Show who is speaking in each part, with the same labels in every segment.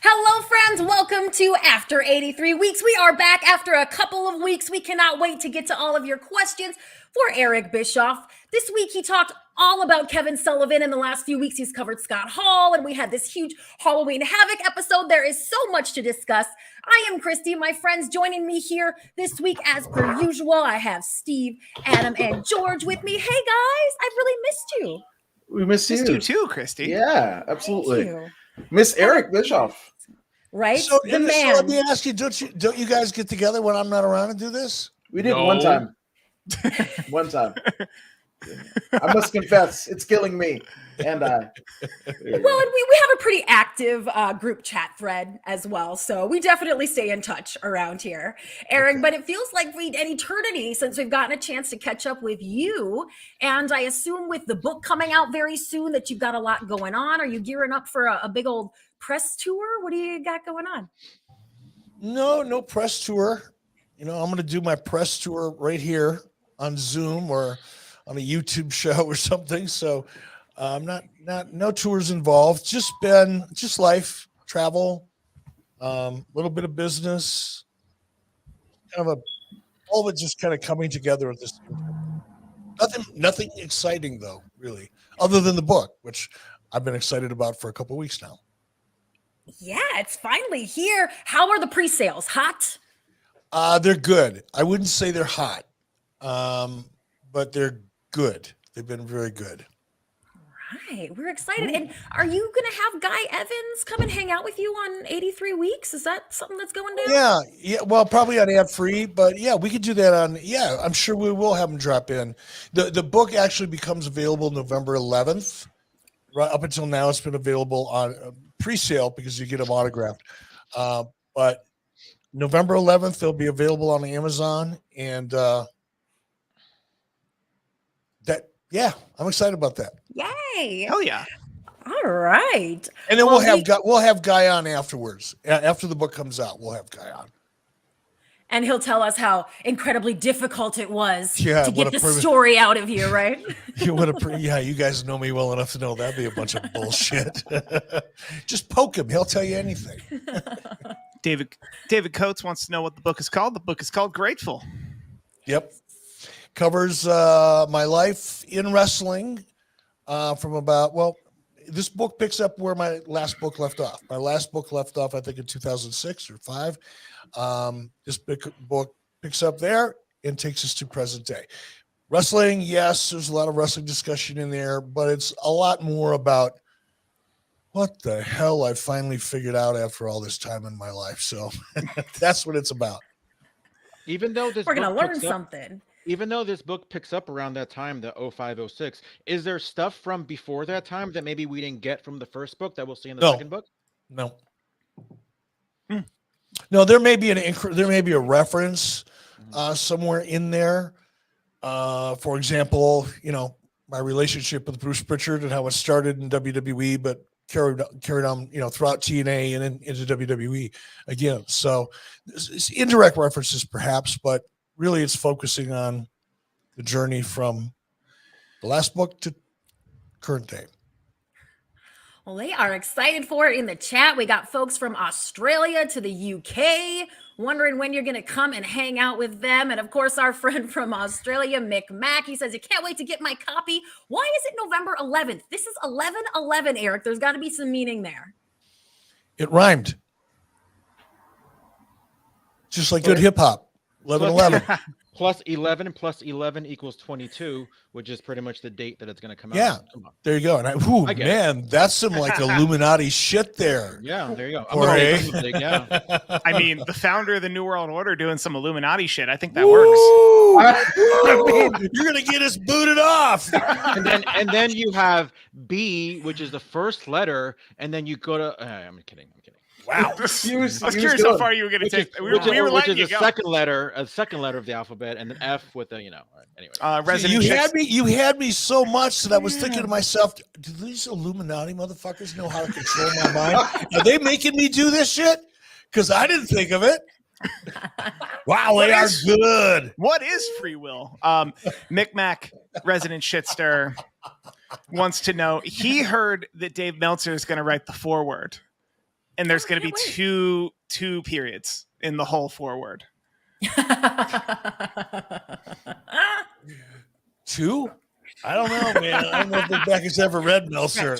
Speaker 1: Hello, friends. Welcome to After 83 Weeks. We are back after a couple of weeks. We cannot wait to get to all of your questions for Eric Bischoff. This week, he talked all about Kevin Sullivan. In the last few weeks, he's covered Scott Hall, and we had this huge Halloween Havoc episode. There is so much to discuss. I am Christy. My friends joining me here this week, as per usual, I have Steve, Adam, and George with me. Hey, guys. I've really missed you.
Speaker 2: We miss you.
Speaker 3: Missed you too, Christy.
Speaker 2: Yeah, absolutely. Miss Eric Bischoff.
Speaker 1: Right?
Speaker 4: So,
Speaker 1: the man.
Speaker 4: So let me ask you, don't you guys get together when I'm not around and do this?
Speaker 2: We did one time. One time. I must confess, it's killing me. And I.
Speaker 1: Well, and we have a pretty active group chat thread as well. So we definitely stay in touch around here, Eric. But it feels like an eternity since we've gotten a chance to catch up with you. And I assume with the book coming out very soon that you've got a lot going on. Are you gearing up for a big old press tour? What do you got going on?
Speaker 4: No press tour. You know, I'm going to do my press tour right here on Zoom or on a YouTube show or something. So no tours involved. Just life, travel, little bit of business, all of it just kind of coming together at this time. Nothing exciting though, really, other than the book, which I've been excited about for a couple of weeks now.
Speaker 1: Yeah, it's finally here. How are the pre-sales? Hot?
Speaker 4: They're good. I wouldn't say they're hot, but they're good. They've been very good.
Speaker 1: Right. We're excited. And are you going to have Guy Evans come and hang out with you on 83 Weeks? Is that something that's going down?
Speaker 4: Yeah. Well, probably on ad free, but yeah, we could do that I'm sure we will have him drop in. The book actually becomes available November 11th. Right up until now, it's been available on pre-sale because you get them autographed. But November 11th, they'll be available on Amazon. And I'm excited about that.
Speaker 1: Yay.
Speaker 3: Hell yeah.
Speaker 1: All right.
Speaker 4: And then we'll have Guy on afterwards. After the book comes out, we'll have Guy on.
Speaker 1: And he'll tell us how incredibly difficult it was to get the
Speaker 4: perfect
Speaker 1: story out of you, right?
Speaker 4: You guys know me well enough to know that'd be a bunch of bullshit. Just poke him. He'll tell you anything.
Speaker 3: David Coates wants to know what the book is called. The book is called Grateful.
Speaker 4: Yep. Covers my life in wrestling this book picks up where my last book left off. My last book left off, I think, in 2006 or 2005. This book picks up there and takes us to present day. Wrestling, yes, there's a lot of wrestling discussion in there, but it's a lot more about what the hell I finally figured out after all this time in my life. So that's what it's about.
Speaker 5: Even though
Speaker 1: we're going to learn something.
Speaker 5: Even though this book picks up around that time, the 0506, is there stuff from before that time that maybe we didn't get from the first book that we'll see in the second book?
Speaker 4: No. No, there may be a reference somewhere in there. For example, my relationship with Bruce Pritchard and how it started in WWE, but carried on, throughout TNA and into WWE again. So it's indirect references perhaps, but really it's focusing on the journey from the last book to current day.
Speaker 1: Well, they are excited for it in the chat. We got folks from Australia to the UK wondering when you're going to come and hang out with them. And of course, our friend from Australia, Mick Mack, he says, "You can't wait to get my copy." Why is it November 11th? This is 11/11, Eric. There's got to be some meaning there.
Speaker 4: It rhymed. Just like good hip hop. 11/11.
Speaker 5: Plus 11 and plus 11 equals 22, which is pretty much the date that it's going to come out.
Speaker 4: Yeah, there you go. And that's some like Illuminati shit there.
Speaker 5: Yeah, there you go.
Speaker 3: I mean, the founder of the New World Order doing some Illuminati shit. I think that works.
Speaker 4: You're going to get us booted off.
Speaker 5: and then you have B, which is the first letter, and then you go to. I'm kidding.
Speaker 4: Wow.
Speaker 3: I was curious how far you were going to take.
Speaker 5: Which is the second letter of the alphabet, and then F with the,
Speaker 3: anyway.
Speaker 4: You had me so much that I was thinking to myself, do these Illuminati motherfuckers know how to control my mind? Are they making me do this shit? Because I didn't think of it. Wow, they are good.
Speaker 3: What is free will? Mick Mack, resident shitster, wants to know. He heard that Dave Meltzer is going to write the foreword. And there's going to be
Speaker 1: can't
Speaker 3: two periods in the whole forward.
Speaker 4: Two? I don't know, man. I don't know if Rebecca's ever read Meltzer.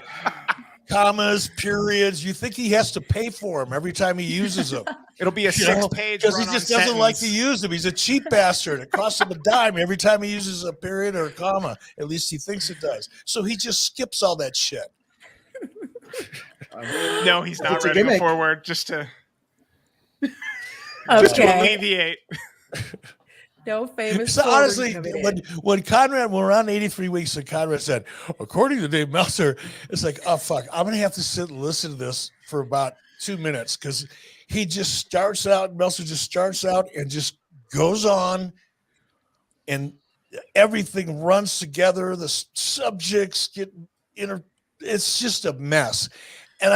Speaker 4: Commas, periods. You think he has to pay for them every time he uses them?
Speaker 3: It'll be a 6-page
Speaker 4: because he just doesn't like to use them. He's a cheap bastard. It costs him a dime every time he uses a period or a comma. At least he thinks it does. So he just skips all that shit.
Speaker 3: No, he's not
Speaker 2: It's a
Speaker 3: writing a
Speaker 2: gimmick.
Speaker 3: forward just to
Speaker 1: Okay.
Speaker 3: alleviate.
Speaker 1: No famous.
Speaker 4: So
Speaker 1: forward
Speaker 4: honestly,
Speaker 1: coming
Speaker 4: when Conrad, when we're on 83 weeks, and Conrad said, according to Dave Meltzer, it's like, oh fuck, I'm gonna have to sit and listen to this for about 2 minutes because he just starts out. Meltzer just starts out and just goes on, and everything runs together. The subjects get it's just a mess, and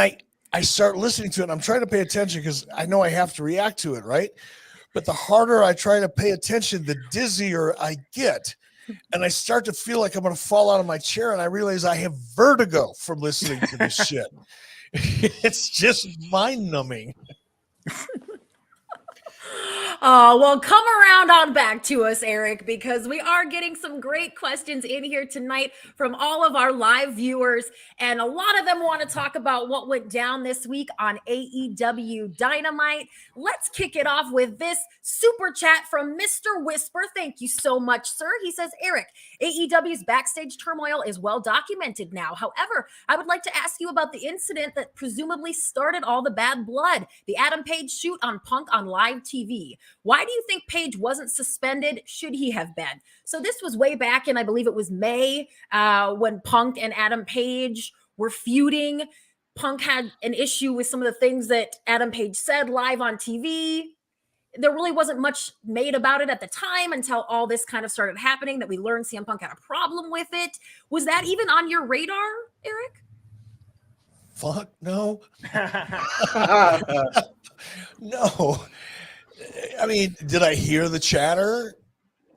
Speaker 4: I start listening to it. And I'm trying to pay attention because I know I have to react to it, right? But the harder I try to pay attention, the dizzier I get. And I start to feel like I'm going to fall out of my chair. And I realize I have vertigo from listening to this shit. It's just mind numbing.
Speaker 1: Well, come around on back to us, Eric, because we are getting some great questions in here tonight from all of our live viewers. And a lot of them want to talk about what went down this week on AEW Dynamite. Let's kick it off with this super chat from Mr. Whisper. Thank you so much, sir. He says, Eric, AEW's Backstage Turmoil is well documented now. However, I would like to ask you about the incident that presumably started all the bad blood, the Adam Page shoot on Punk on live TV. Why do you think Page wasn't suspended? Should he have been? So this was way back in, I believe it was May, when Punk and Adam Page were feuding. Punk had an issue with some of the things that Adam Page said live on TV. There really wasn't much made about it at the time until all this kind of started happening, that we learned CM Punk had a problem with it. Was that even on your radar, Eric?
Speaker 4: Fuck no. No. I mean, did I hear the chatter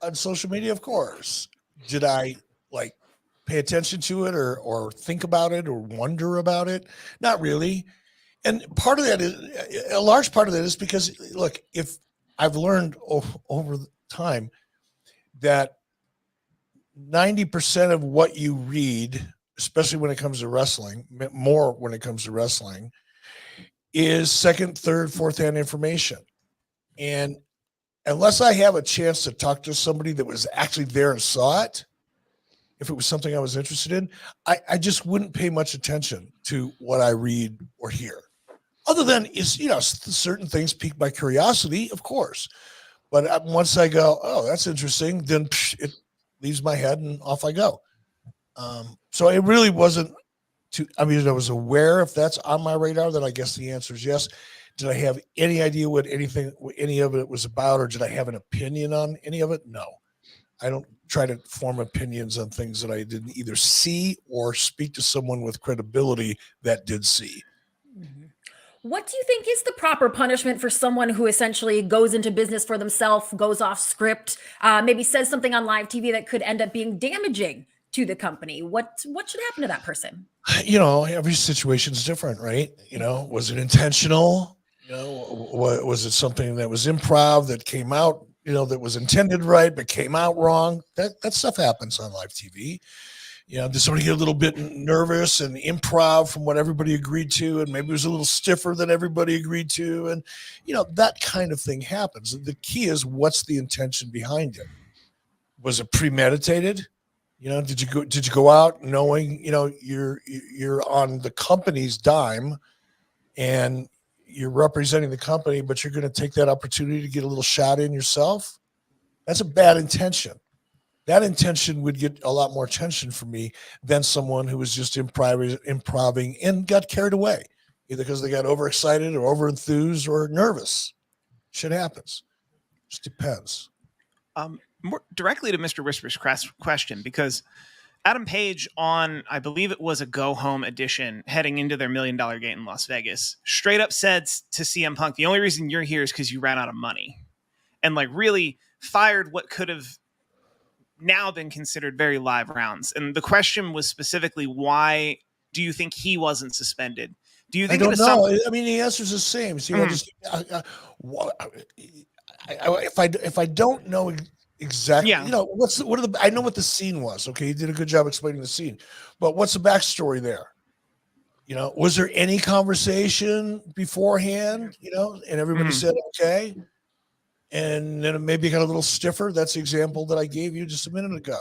Speaker 4: on social media? Of course. Did I like pay attention to it or think about it or wonder about it? Not really. And part of that is a large part of that is because, look, if I've learned over time that 90% of what you read, especially when it comes to wrestling, more when it comes to wrestling, is second, third, fourth-hand information. And unless I have a chance to talk to somebody that was actually there and saw it, if it was something I was interested in, I just wouldn't pay much attention to what I read or hear. Other than certain things pique my curiosity, of course. But once I go, oh, that's interesting, then it leaves my head and off I go. So it really wasn't I was aware if that's on my radar, then I guess the answer is yes. Did I have any idea what any of it was about, or did I have an opinion on any of it? No. I don't try to form opinions on things that I didn't either see or speak to someone with credibility that did see.
Speaker 1: Mm-hmm. What do you think is the proper punishment for someone who essentially goes into business for themselves, goes off script, maybe says something on live TV that could end up being damaging to the company? What should happen to that person?
Speaker 4: Every situation is different, right? Was it intentional? Was it something that was improv that came out, that was intended right, but came out wrong? That stuff happens on live TV. Did somebody get a little bit nervous and improv from what everybody agreed to, and maybe it was a little stiffer than everybody agreed to, and that kind of thing happens. The key is, what's the intention behind it? Was it premeditated? Did you go out knowing you're on the company's dime and you're representing the company, but you're going to take that opportunity to get a little shot in yourself? That's a bad intention. That intention would get a lot more attention from me than someone who was just improving and got carried away, either because they got overexcited or overenthused or nervous. Shit happens. Just depends.
Speaker 3: More directly to Mr. Whisper's question, because Adam Page on, I believe it was a Go Home edition heading into their $1 million gate in Las Vegas, straight up said to CM Punk, the only reason you're here is because you ran out of money, and really fired what could have now been considered very live rounds. And the question was specifically, why do you think he wasn't suspended? Do you
Speaker 4: I
Speaker 3: think
Speaker 4: don't
Speaker 3: it is
Speaker 4: know.
Speaker 3: something?
Speaker 4: I mean, the answer is the same. See,
Speaker 3: Mhm.
Speaker 4: if I don't know exactly,
Speaker 3: Yeah.
Speaker 4: you know, I know what the scene was. Okay, you did a good job explaining the scene, but what's the backstory there? You know, was there any conversation beforehand? You know, and everybody
Speaker 3: Mhm.
Speaker 4: said okay, and then maybe it got a little stiffer. That's the example that I gave you just a minute ago.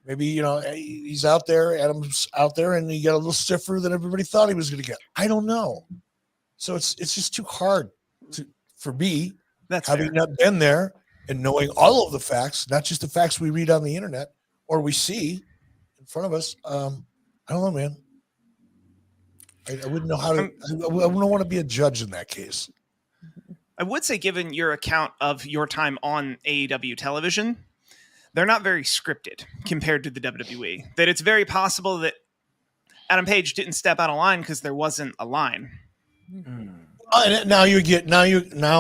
Speaker 4: Maybe, you know, he's out there, Adam's out there, and he got a little stiffer than everybody thought he was going to get. I don't know. So it's just too hard for me,
Speaker 3: That's
Speaker 4: having
Speaker 3: fair.
Speaker 4: not been there and knowing all of the facts, not just the facts we read on the internet or we see in front of us. I don't know, man. I wouldn't know how to. I wouldn't want to be a judge in that case.
Speaker 3: I would say, given your account of your time on AEW television, they're not very scripted compared to the WWE. That it's very possible that Adam Page didn't step out of line because there wasn't a line.
Speaker 4: And now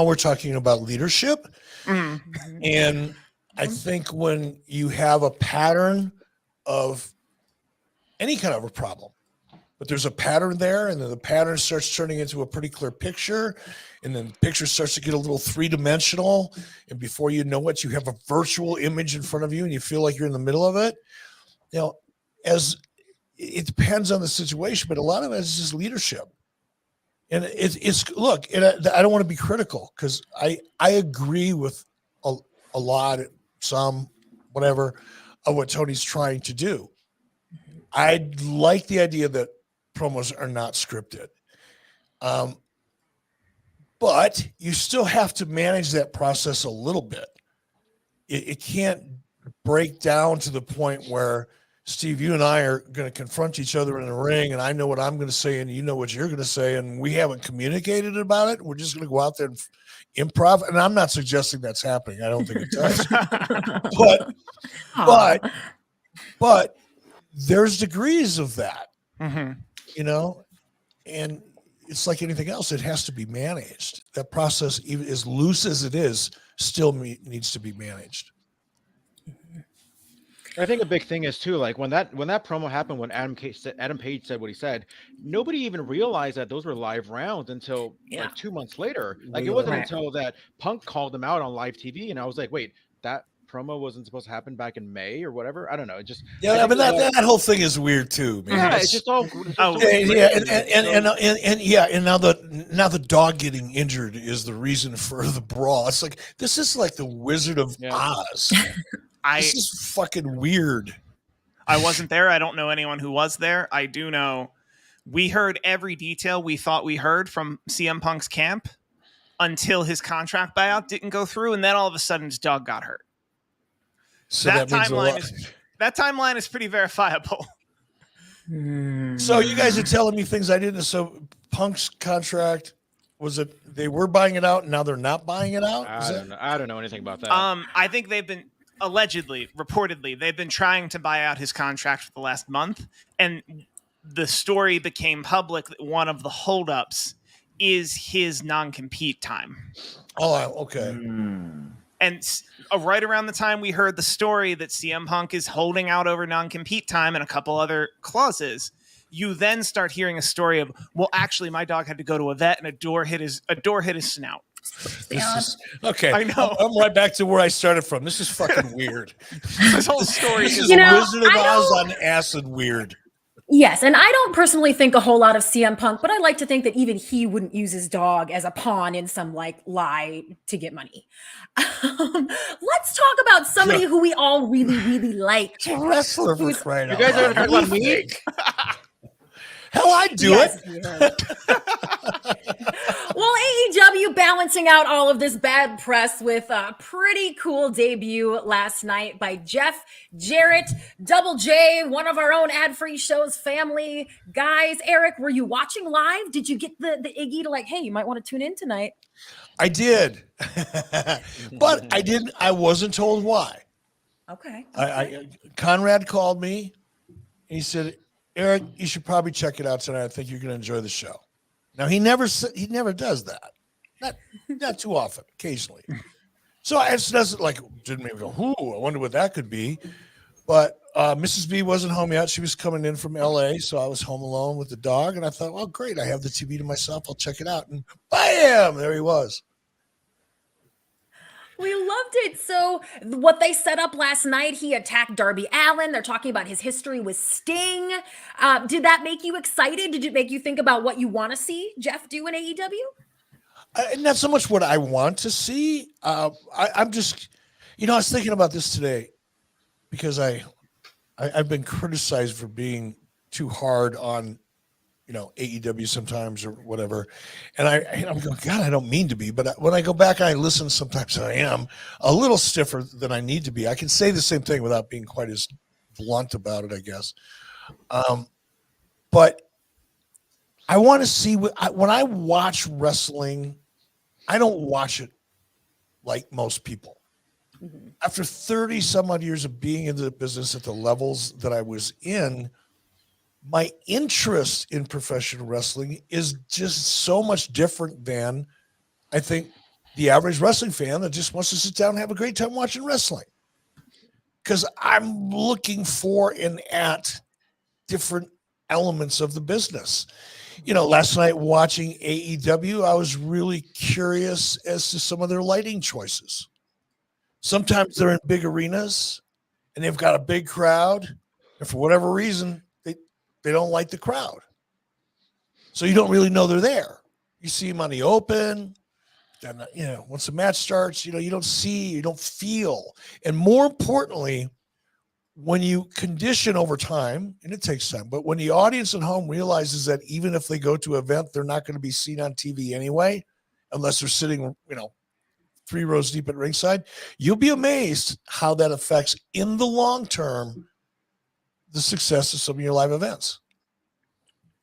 Speaker 4: we're talking about leadership, and I think when you have a pattern of any kind of a problem, but there's a pattern there, and then the pattern starts turning into a pretty clear picture, and then the picture starts to get a little three-dimensional, and before you know it, you have a virtual image in front of you, and you feel like you're in the middle of it. You know, as it depends on the situation, but a lot of it is just leadership. And it's look, and I don't want to be critical because I agree with a lot, some, whatever, of what Tony's trying to do. I like the idea that promos are not scripted. But you still have to manage that process a little bit. It can't break down to the point where, Steve, you and I are going to confront each other in the ring, and I know what I'm going to say, and you know what you're going to say, and we haven't communicated about it. We're just going to go out there and improv. And I'm not suggesting that's happening. I don't think it does. but there's degrees of that, you know, and it's like anything else. It has to be managed. That process, even as loose as it is, still needs to be managed.
Speaker 5: I think a big thing is too, like when that promo happened, when Adam Page said what he said, nobody even realized that those were live rounds until like 2 months later. Like it wasn't until that Punk called them out on live TV, and I was like, wait, that promo wasn't supposed to happen back in May or whatever. I don't know. It just
Speaker 4: I mean that whole thing is weird too, man.
Speaker 5: Yeah, it's just all.
Speaker 4: And now the dog getting injured is the reason for the brawl. It's like this is like the Wizard of Oz. This is fucking weird.
Speaker 3: I wasn't there. I don't know anyone who was there. I do know we heard every detail we thought we heard from CM Punk's camp until his contract buyout didn't go through, and then all of a sudden his dog got hurt.
Speaker 4: So
Speaker 3: that timeline is pretty verifiable.
Speaker 4: So you guys are telling me things I didn't. So Punk's contract, was it they were buying it out and now they're not buying it out?
Speaker 5: I don't know anything about that.
Speaker 3: I think they've been reportedly, they've been trying to buy out his contract for the last month, and the story became public that one of the holdups is his non-compete time.
Speaker 4: Oh, okay.
Speaker 3: And right around the time we heard the story that CM Punk is holding out over non-compete time and a couple other clauses, you then start hearing a story of, well, actually, my dog had to go to a vet and a door hit his snout.
Speaker 4: Okay.
Speaker 3: I know.
Speaker 4: I'm right back to where I started from. This is fucking weird.
Speaker 3: This whole story is
Speaker 4: Wizard of Oz on acid weird.
Speaker 1: Yes, and I don't personally think a whole lot of CM Punk, but I like to think that even he wouldn't use his dog as a pawn in some like lie to get money. Let's talk about somebody who we all really, really like.
Speaker 4: It's a wrestler for crying out
Speaker 5: loud. You guys are
Speaker 4: loud.
Speaker 5: talking about me?
Speaker 4: Hell, I do it.
Speaker 1: Well, AEW balancing out all of this bad press with a pretty cool debut last night by Jeff Jarrett, Double J, one of our own ad-free shows, family guys. Eric, were you watching live? Did you get the Iggy to like, hey, you might want to tune in tonight?
Speaker 4: I did, but I didn't. I wasn't told why.
Speaker 1: Okay.
Speaker 4: Conrad called me. And he said, Eric, you should probably check it out tonight. I think you're going to enjoy the show. Now he never does that. Not too often, occasionally. So it doesn't like didn't make me go, I wonder what that could be. But Mrs. B wasn't home yet. She was coming in from LA, so I was home alone with the dog. And I thought, well, great. I have the TV to myself. I'll check it out. And bam, there he was.
Speaker 1: We loved it. So what they set up last night, he attacked Darby Allin. They're talking about his history with Sting. Did that make you excited? Did it make you think about what you want to see Jeff do in AEW?
Speaker 4: Not so much what I want to see. I'm just, I was thinking about this today because I've been criticized for being too hard on, AEW sometimes or whatever. And I'm going, God, I don't mean to be, but when I go back and I listen, sometimes I am a little stiffer than I need to be. I can say the same thing without being quite as blunt about it, I guess. But I want to see when I watch wrestling, I don't watch it like most people. Mm-hmm. After 30 some odd years of being in the business at the levels that I was in, my interest in professional wrestling is just so much different than I think the average wrestling fan that just wants to sit down and have a great time watching wrestling. Because I'm looking for and at different elements of the business. Last night watching AEW, I was really curious as to some of their lighting choices. Sometimes they're in big arenas and they've got a big crowd, and for whatever reason, they don't like the crowd. So you don't really know they're there. You see them on the open. Then, once the match starts, you don't see, you don't feel. And more importantly, when you condition over time, and it takes time, but when the audience at home realizes that even if they go to an event, they're not going to be seen on TV anyway, unless they're sitting, 3 rows deep at ringside, you'll be amazed how that affects in the long term the success of some of your live events.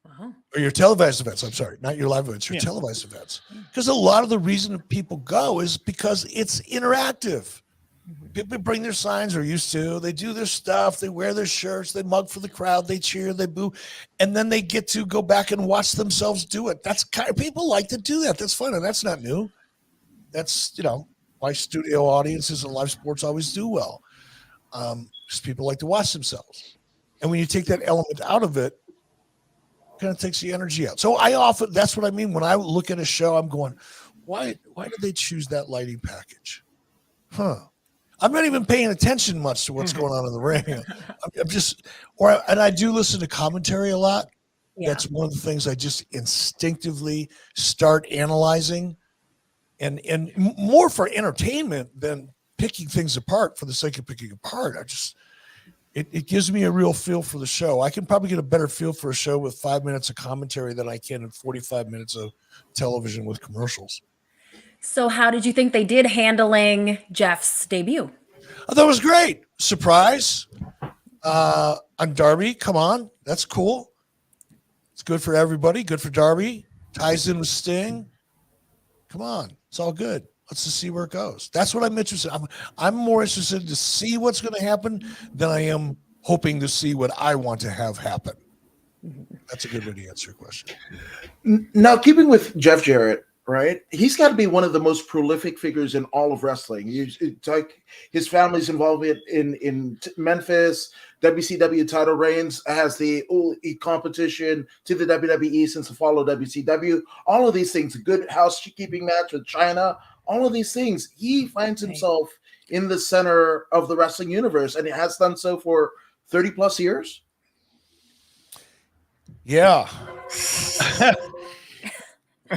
Speaker 1: Wow.
Speaker 4: Or your televised events. I'm sorry, not your live events, your televised events. Because a lot of the reason people go is because it's interactive. People bring their signs, or used to. They do their stuff. They wear their shirts. They mug for the crowd. They cheer. They boo. And then they get to go back and watch themselves do it. That's people like to do that. That's fun. And that's not new. That's, why studio audiences and live sports always do well. Because people like to watch themselves. And when you take that element out of it, it kind of takes the energy out. So that's what I mean. When I look at a show, I'm going, why did they choose that lighting package? I'm not even paying attention much to what's going on in the ring. I'm just, and I do listen to commentary a lot. Yeah. That's one of the things I just instinctively start analyzing, and more for entertainment than picking things apart for the sake of picking apart. It gives me a real feel for the show. I can probably get a better feel for a show with 5 minutes of commentary than I can in 45 minutes of television with commercials.
Speaker 1: So how did you think they did handling Jeff's debut?
Speaker 4: I thought it was great. Surprise on Darby. Come on. That's cool. It's good for everybody. Good for Darby. Ties in with Sting. Come on. It's all good. Let's just see where it goes. That's what I'm interested in. I'm more interested to see what's going to happen than I am hoping to see what I want to have happen. That's a good way to answer your question.
Speaker 2: Now, keeping with Jeff Jarrett, right? He's got to be one of the most prolific figures in all of wrestling. It's like his family's involvement in Memphis, WCW title reigns, has the competition to the WWE since the fall of WCW. All of these things, a good housekeeping match with China, all of these things. He finds himself in the center of the wrestling universe, and he has done so for 30 plus years.
Speaker 4: Yeah.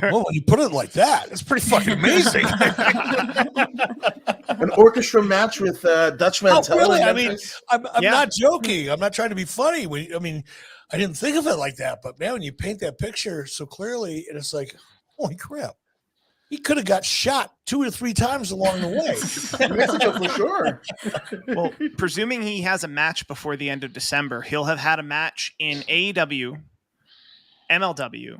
Speaker 4: Well, when you put it like that, it's pretty fucking amazing.
Speaker 2: An orchestra match with Dutch Mantel.
Speaker 4: Really? I mean, I'm not joking. I'm not trying to be funny. I didn't think of it like that. But man, when you paint that picture so clearly, and it's like, holy crap. He could have got shot 2 or 3 times along the way.
Speaker 2: Mexico for sure.
Speaker 3: Well, presuming he has a match before the end of December, he'll have had a match in AEW, MLW,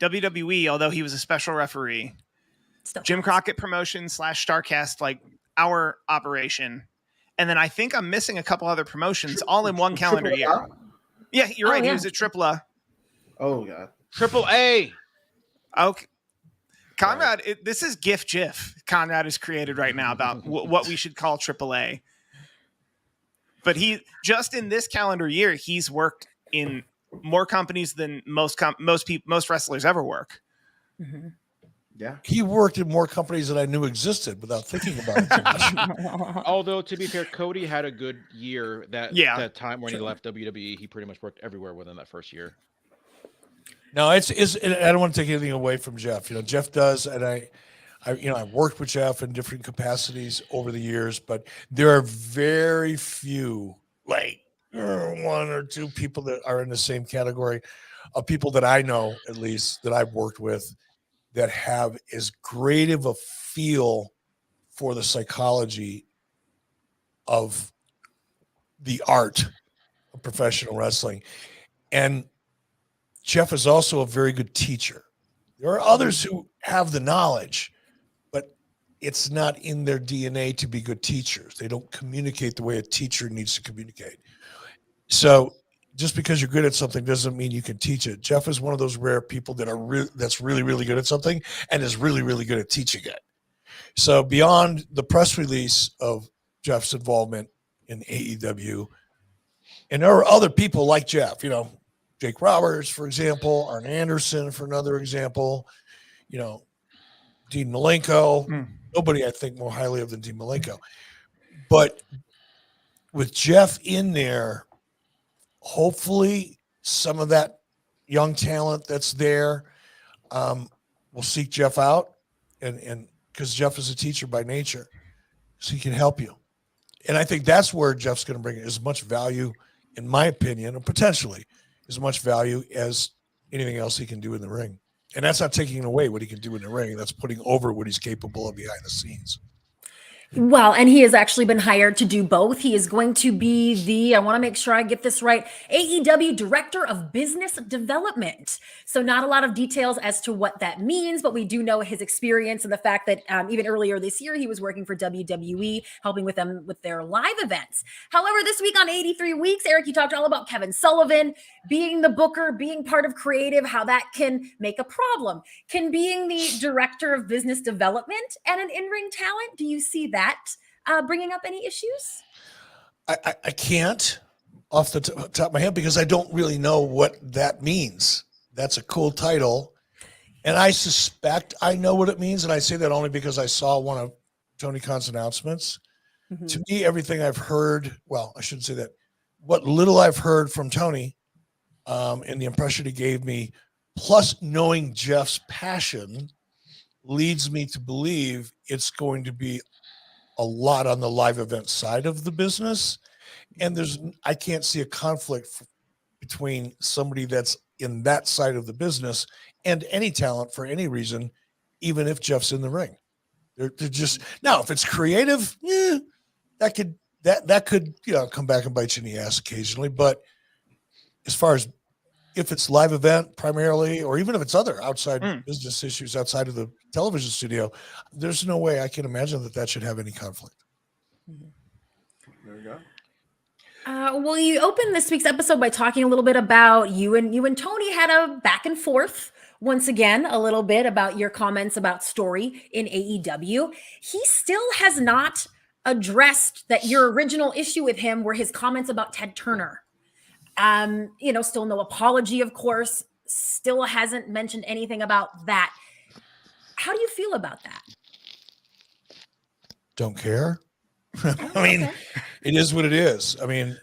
Speaker 3: WWE, although he was a special referee, Jim Crockett Promotions / Starcast, like our operation. And then I think I'm missing a couple other promotions all in one calendar year. Yeah, you're right. Yeah. He was at AAA.
Speaker 2: Oh, yeah.
Speaker 5: AAA.
Speaker 3: Okay. Conrad, this is GIF Conrad has created right now about what we should call AAA. But he just in this calendar year, he's worked in more companies than most wrestlers ever work.
Speaker 1: Mm-hmm.
Speaker 2: Yeah.
Speaker 4: He worked in more companies than I knew existed without thinking about it too much.
Speaker 5: Although, to be fair, Cody had a good year that time when he left WWE. He pretty much worked everywhere within that first year.
Speaker 4: No, it's I don't want to take anything away from Jeff. Jeff does, and I worked with Jeff in different capacities over the years, but there are very few, like one or two people that are in the same category of people that I know, at least that I've worked with, that have as great of a feel for the psychology of the art of professional wrestling. And Jeff is also a very good teacher. There are others who have the knowledge, but it's not in their DNA to be good teachers. They don't communicate the way a teacher needs to communicate. So just because you're good at something doesn't mean you can teach it. Jeff is one of those rare people that that's really, really good at something and is really, really good at teaching it. So beyond the press release of Jeff's involvement in AEW, and there are other people like Jeff, Jake Roberts, for example, Arn Anderson, for another example, Dean Malenko. Nobody I think more highly of than Dean Malenko. But with Jeff in there, hopefully some of that young talent that's there will seek Jeff out, and because Jeff is a teacher by nature, so he can help you. And I think that's where Jeff's going to bring as much value, in my opinion, or potentially as much value as anything else he can do in the ring. And that's not taking away what he can do in the ring. That's putting over what he's capable of behind the scenes.
Speaker 1: Well, and he has actually been hired to do both. He is going to be I want to make sure I get this right, AEW Director of Business Development. So not a lot of details as to what that means, but we do know his experience and the fact that even earlier this year, he was working for WWE, helping with them with their live events. However, this week on 83 Weeks, Eric, you talked all about Kevin Sullivan being the booker, being part of creative, how that can make a problem. Can being the Director of Business Development and an in-ring talent, do you see that bringing up any issues?
Speaker 4: I can't off the top of my head because I don't really know what that means. That's a cool title. And I suspect I know what it means. And I say that only because I saw one of Tony Khan's announcements. Mm-hmm. To me, everything I've heard, well, I shouldn't say that. What little I've heard from Tony and the impression he gave me, plus knowing Jeff's passion, leads me to believe it's going to be a lot on the live event side of the business. And I can't see a conflict between somebody that's in that side of the business and any talent for any reason, even if Jeff's in the ring. They're just, now if it's creative, that could come back and bite you in the ass occasionally. But as far as if it's live event primarily, or even if it's other outside business issues outside of the television studio, there's no way I can imagine that should have any conflict.
Speaker 2: There you go.
Speaker 1: Well, you opened this week's episode by talking a little bit about you and Tony had a back and forth once again, a little bit about your comments about Story in AEW. He still has not addressed that your original issue with him were his comments about Ted Turner. Still no apology, of course, still hasn't mentioned anything about that. How do you feel about that?
Speaker 4: Don't care. I mean, it is what it is. I mean,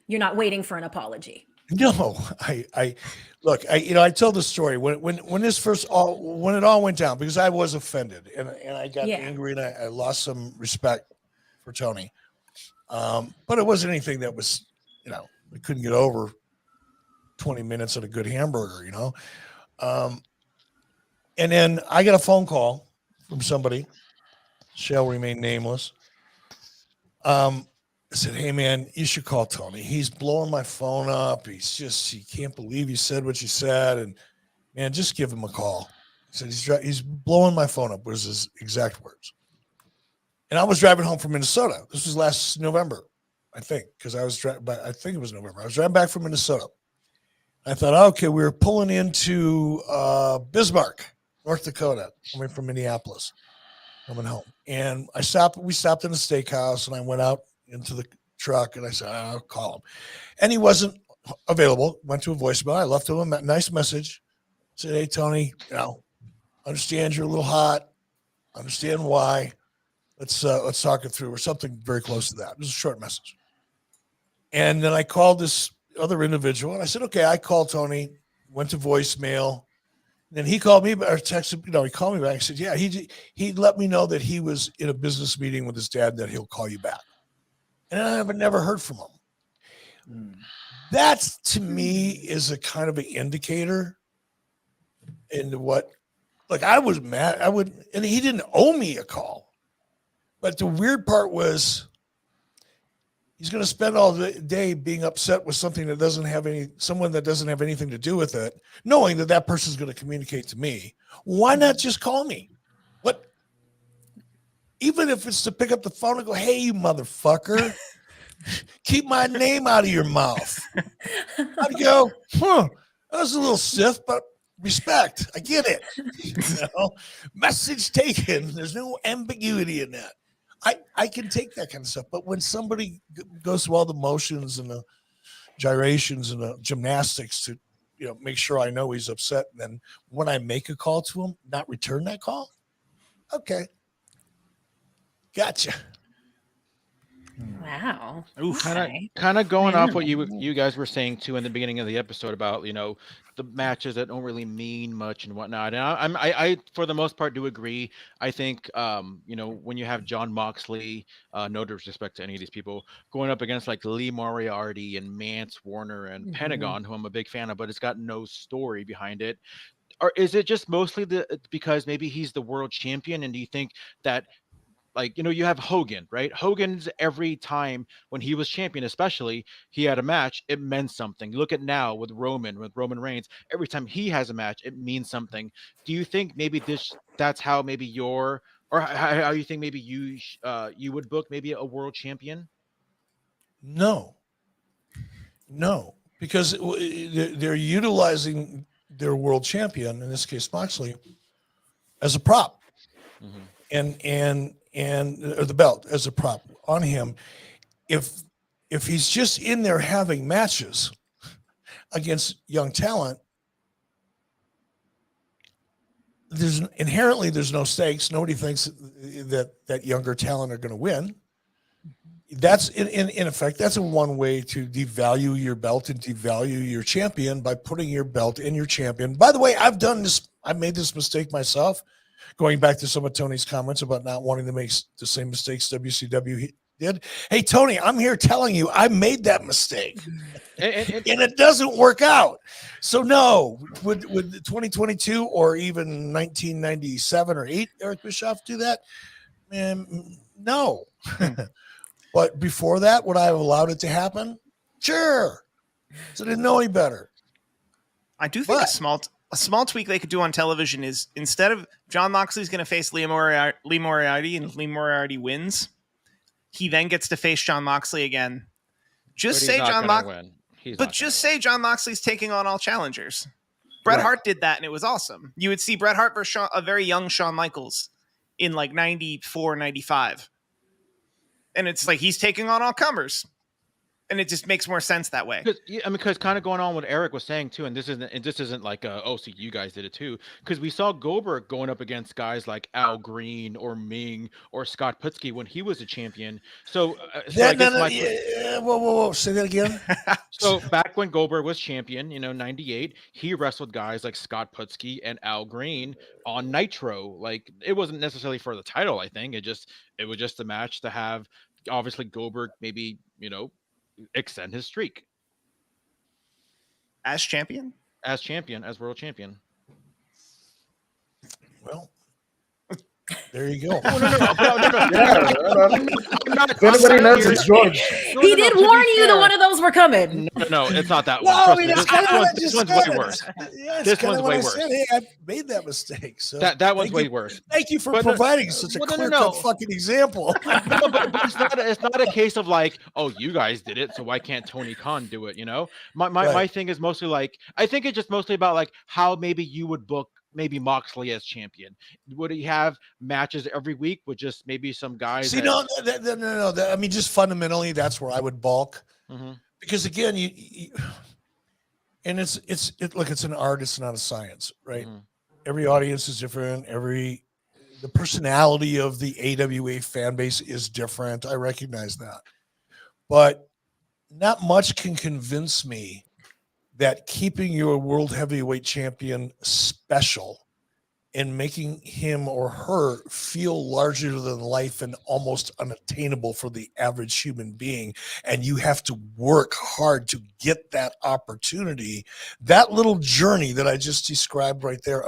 Speaker 1: you're not waiting for an apology.
Speaker 4: No, I look, I tell the story when this when it all went down, because I was offended and I got angry and I lost some respect for Tony. But it wasn't anything that was, I couldn't get over 20 minutes at a good hamburger, and then I got a phone call from somebody, shall remain nameless. I said, "Hey man, you should call Tony. He's blowing my phone up. He can't believe you said what you said. And man, just give him a call." He said, he's blowing my phone up, was his exact words. And I was driving home from Minnesota. This was last November, I think, because I think it was November. I was driving back from Minnesota. I thought, okay, we were pulling into Bismarck, North Dakota, coming from Minneapolis, coming home. And we stopped in a steakhouse and I went out, into the truck, and I said, I'll call him. And he wasn't available. Went to a voicemail. I left him a nice message. Said, hey, Tony, understand you're a little hot. Understand why. Let's talk it through, or something very close to that. It was a short message. And then I called this other individual, and I said, okay, I called Tony, went to voicemail. Then he called me or texted, he called me back. He said, yeah, he let me know that he was in a business meeting with his dad, that he'll call you back. And I never heard from him. That, to me, is a kind of an indicator into what, like, I was mad. And he didn't owe me a call. But the weird part was, he's going to spend all the day being upset with someone that doesn't have anything to do with it, knowing that person's going to communicate to me. Why not just call me? What? Even if it's to pick up the phone and go, hey, you motherfucker, keep my name out of your mouth. I'd go, that was a little stiff, but respect. I get it. Message taken. There's no ambiguity in that. I can take that kind of stuff, but when somebody goes through all the motions and the gyrations and the gymnastics to, make sure I know he's upset, and then when I make a call to him, not return that call, okay, gotcha.
Speaker 1: Wow.
Speaker 5: Kind of going off what you guys were saying too in the beginning of the episode about the matches that don't really mean much and whatnot. And I for the most part do agree. I think when you have Jon Moxley, no disrespect to any of these people, going up against like Lee Moriarty and Mance Warner and Pentagon, who I'm a big fan of, but it's got no story behind it. Or is it just mostly because maybe he's the world champion? And do you think that, like, you have Hogan, right? Hogan's every time when he was champion, especially, he had a match, it meant something. You look at now with Roman Reigns, every time he has a match, it means something. Do you think maybe that's how maybe how you think maybe you would book maybe a world champion?
Speaker 4: No, because they're utilizing their world champion, in this case Moxley, as a prop. Or the belt as a prop on him. If he's just in there having matches against young talent, there's no stakes. Nobody thinks that younger talent are going to win. That's in effect, that's a one way to devalue your belt and devalue your champion, by putting your belt in your champion. By the way, I've made this mistake myself. Going back to some of Tony's comments about not wanting to make the same mistakes WCW did. Hey, Tony, I'm here telling you, I made that mistake. And it doesn't work out. So no, would 2022 or even 1997 or 8 Eric Bischoff do that? No. But before that, would I have allowed it to happen? Sure. So I didn't know any better.
Speaker 3: I do think a small tweak they could do on television is, instead of Jon Moxley's going to face Lee Moriarty, and Lee Moriarty wins, he then gets to face Jon Moxley again. Just say Jon Moxley's taking on all challengers. Bret Hart did that, and it was awesome. You would see Bret Hart versus a very young Shawn Michaels in like 94, 95. And it's like he's taking on all comers. And it just makes more sense that way.
Speaker 5: Because kind of going on what Eric was saying too, and this isn't like so you guys did it too, because we saw Goldberg going up against guys like Al Green or Ming or Scott Putski when he was a champion. Whoa, say that again. So back when Goldberg was champion, 98, he wrestled guys like Scott Putski and Al Green on Nitro. Like, it wasn't necessarily for the title. I think it was just a match to have, obviously, Goldberg maybe extend his streak
Speaker 3: as world champion.
Speaker 4: Well, there you go.
Speaker 2: If anybody knows, it's George.
Speaker 1: He did warn you that one of those were coming.
Speaker 5: No, it's not that
Speaker 4: No,
Speaker 5: one.
Speaker 4: I mean,
Speaker 5: This one's way worse. This one's way worse.
Speaker 4: Hey, I made that mistake. So
Speaker 5: that one's way worse.
Speaker 4: Thank you for providing such a clear-cut fucking example.
Speaker 5: But it's not a case of like, oh, you guys did it, so why can't Tony Khan do it? My thing is mostly like, I think it's just mostly about like how maybe you would book maybe Moxley as champion? Would he have matches every week with just maybe some guys?
Speaker 4: See, no. I mean, just fundamentally, that's where I would balk.
Speaker 5: Mm-hmm.
Speaker 4: Because again, and it's an art, it's not a science, right?
Speaker 5: Mm-hmm.
Speaker 4: Every audience is different. The personality of the AWA fan base is different. I recognize that, but not much can convince me that keeping your world heavyweight champion special and making him or her feel larger than life and almost unattainable for the average human being, and you have to work hard to get that opportunity, that little journey that I just described right there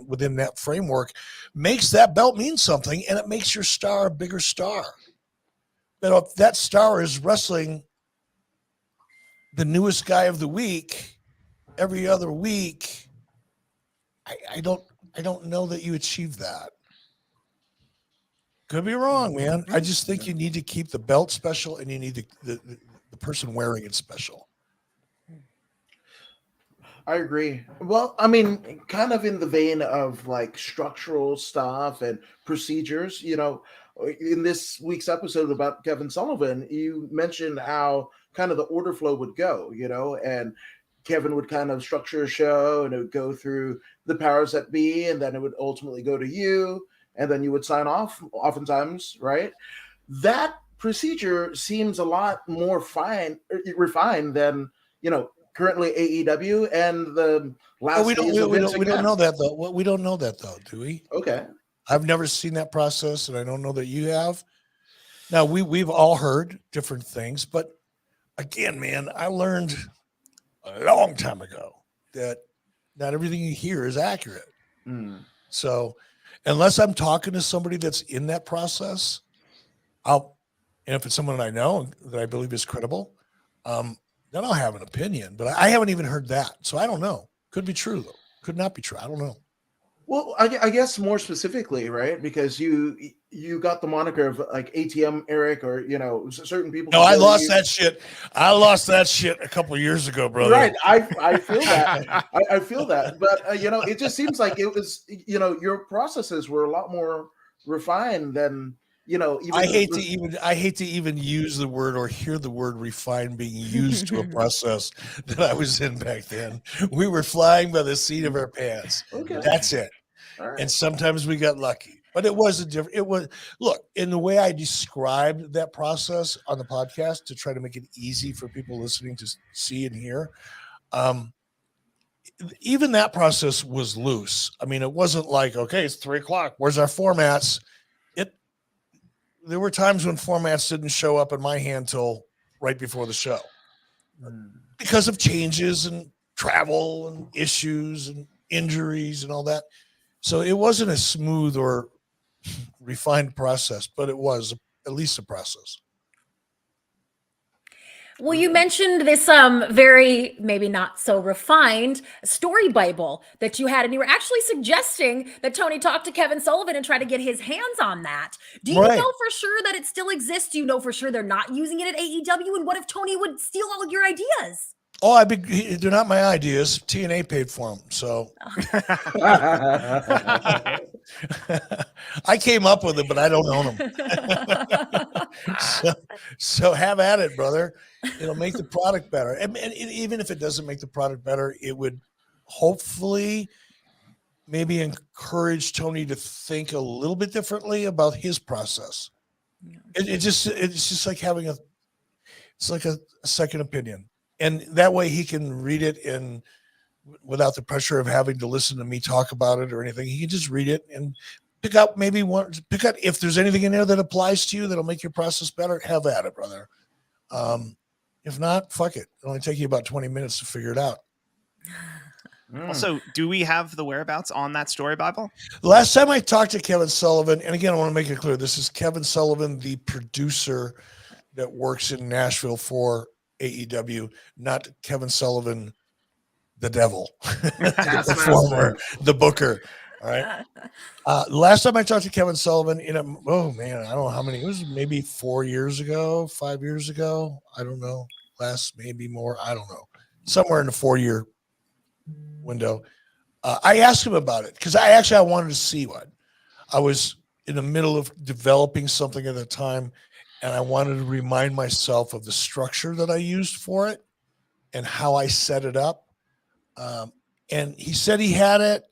Speaker 4: within that framework makes that belt mean something, and it makes your star a bigger star. But if that star is wrestling the newest guy of the week every other week, I don't know that you achieve that. Could be wrong, man. I just think you need to keep the belt special, and you need the person wearing it special.
Speaker 2: I agree. Well, I mean, kind of in the vein of like structural stuff and procedures, in this week's episode about Kevin Sullivan, you mentioned how kind of the order flow would go, and Kevin would kind of structure a show, and it would go through the powers that be, and then it would ultimately go to you, and then you would sign off oftentimes, right? That procedure seems a lot more refined than, currently AEW and the last
Speaker 4: we don't know that though. We don't know that though, do we?
Speaker 2: Okay.
Speaker 4: I've never seen that process, and I don't know that you have. Now we've all heard different things, but again, man, I learned a long time ago that not everything you hear is accurate. So unless I'm talking to somebody that's in that process, and if it's someone I know that I believe is credible, then I'll have an opinion, but I haven't even heard that. So I don't know. Could be true though. Could not be true. I don't know.
Speaker 2: Well, I guess more specifically, right? Because you got the moniker of like ATM Eric, or certain people.
Speaker 4: No, I lost that shit. I lost that shit a couple of years ago, brother.
Speaker 2: Right, I feel that. I feel that, but it just seems like it was. Your processes were a lot more refined than even.
Speaker 4: I hate to even use the word or hear the word refined being used to a process that I was in back then. We were flying by the seat of our pants.
Speaker 2: Okay.
Speaker 4: That's it.
Speaker 2: All right.
Speaker 4: And sometimes we got lucky, but it was look, in the way I described that process on the podcast to try to make it easy for people listening to see and hear. Even that process was loose. I mean, it wasn't like, okay, it's 3:00. Where's our formats? There were times when formats didn't show up in my hand till right before the show because of changes and travel and issues and injuries and all that. So it wasn't a smooth or refined process, but it was at least a process.
Speaker 1: Well, you mentioned this very, maybe not so refined story Bible that you had, and you were actually suggesting that Tony talk to Kevin Sullivan and try to get his hands on that. Do you know for sure that it still exists? Do you know for sure they're not using it at AEW? And what if Tony would steal all of your ideas?
Speaker 4: Oh, they're not my ideas. TNA paid for them, so I came up with it, but I don't own them. so have at it, brother. It'll make the product better, and even if it doesn't make the product better, it would hopefully maybe encourage Tony to think a little bit differently about his process. It's just like having a second opinion. And that way he can read it without the pressure of having to listen to me talk about it or anything. He can just read it and pick out if there's anything in there that applies to you that'll make your process better. Have at it, brother. If not, fuck it. It'll only take you about 20 minutes to figure it out.
Speaker 3: Also, do we have the whereabouts on that story Bible?
Speaker 4: The last time I talked to Kevin Sullivan, and again, I want to make it clear, this is Kevin Sullivan, the producer that works in Nashville for AEW, not Kevin Sullivan, the devil, the performer, the booker. All right. Last time I talked to Kevin Sullivan, I don't know how many. It was maybe 4 years ago, 5 years ago. I don't know. Maybe more. I don't know. Somewhere in the 4-year window. I asked him about it because I wanted to see what. I was in the middle of developing something at the time, and I wanted to remind myself of the structure that I used for it and how I set it up. And he said he had it,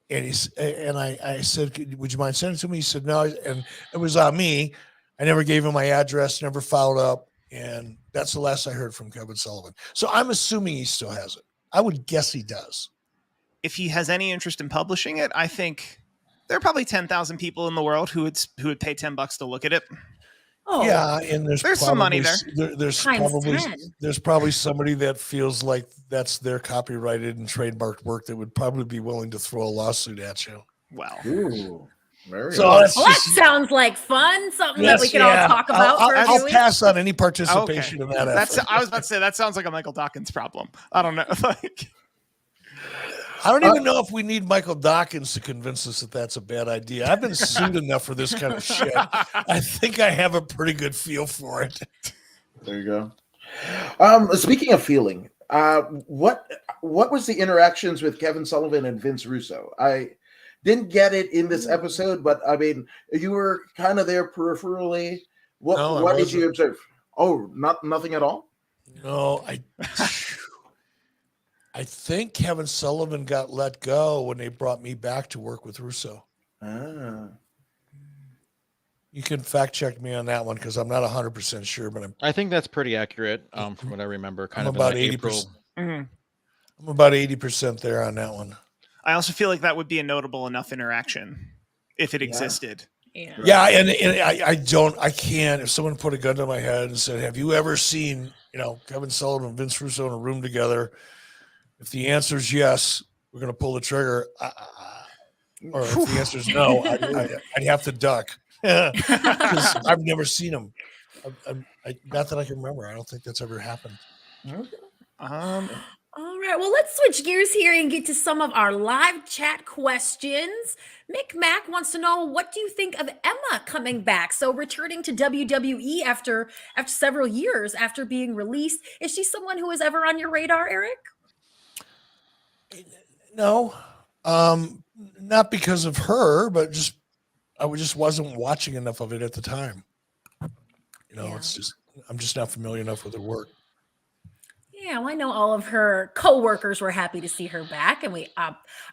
Speaker 4: and I said, "Would you mind sending it to me?" He said, "No," and it was on me. I never gave him my address, never followed up, and that's the last I heard from Kevin Sullivan. So I'm assuming he still has it. I would guess he does.
Speaker 3: If he has any interest in publishing it, I think there are probably 10,000 people in the world who would pay $10 to look at it.
Speaker 1: Oh,
Speaker 4: Yeah, and there's
Speaker 3: some money
Speaker 4: There's
Speaker 1: Times
Speaker 4: probably
Speaker 1: 10.
Speaker 4: there's probably somebody that feels like that's their copyrighted and trademarked work that would probably be willing to throw a lawsuit at you.
Speaker 3: Well,
Speaker 2: Ooh, very
Speaker 4: So
Speaker 2: nice.
Speaker 1: Well, that sounds like fun. Something that we can all talk about for a few
Speaker 4: I'll
Speaker 1: weeks.
Speaker 4: pass on any participation in that
Speaker 3: that's.
Speaker 4: effort.
Speaker 3: I was about to say that sounds like a Michael Dawkins problem. I don't know. Like,
Speaker 4: I don't even know if we need Michael Dawkins to convince us that that's a bad idea. I've been sued enough for this kind of shit. I think I have a pretty good feel for it.
Speaker 2: There you go. Speaking of feeling, what was the interactions with Kevin Sullivan and Vince Russo? I didn't get it in this episode, but I mean, you were kind of there peripherally. What did you observe? Oh, nothing at all?
Speaker 4: No, I think Kevin Sullivan got let go when they brought me back to work with Russo.
Speaker 2: Ah.
Speaker 4: You can fact check me on that one because I'm not 100% sure, but
Speaker 5: I think that's pretty accurate from what I remember.
Speaker 4: I'm
Speaker 5: Kind of
Speaker 4: about
Speaker 5: in, like,
Speaker 4: 80%.
Speaker 5: April.
Speaker 4: I'm about 80% there on that one.
Speaker 3: I also feel like that would be a notable enough interaction if it existed.
Speaker 4: Yeah, and I can't. If someone put a gun to my head and said, "Have you ever seen, Kevin Sullivan and Vince Russo in a room together?" If the answer is yes, we're going to pull the trigger. Or if the answer is no, I'd have to duck because I've never seen them. Not that I can remember. I don't think that's ever happened.
Speaker 1: All right, well, let's switch gears here and get to some of our live chat questions. Mick Mac wants to know, what do you think of Emma coming back? So returning to WWE after several years after being released. Is she someone who is ever on your radar, Eric?
Speaker 4: No, not because of her, but I just wasn't watching enough of it at the time. It's just I'm just not familiar enough with her work.
Speaker 1: Yeah, well, I know all of her co-workers were happy to see her back, and we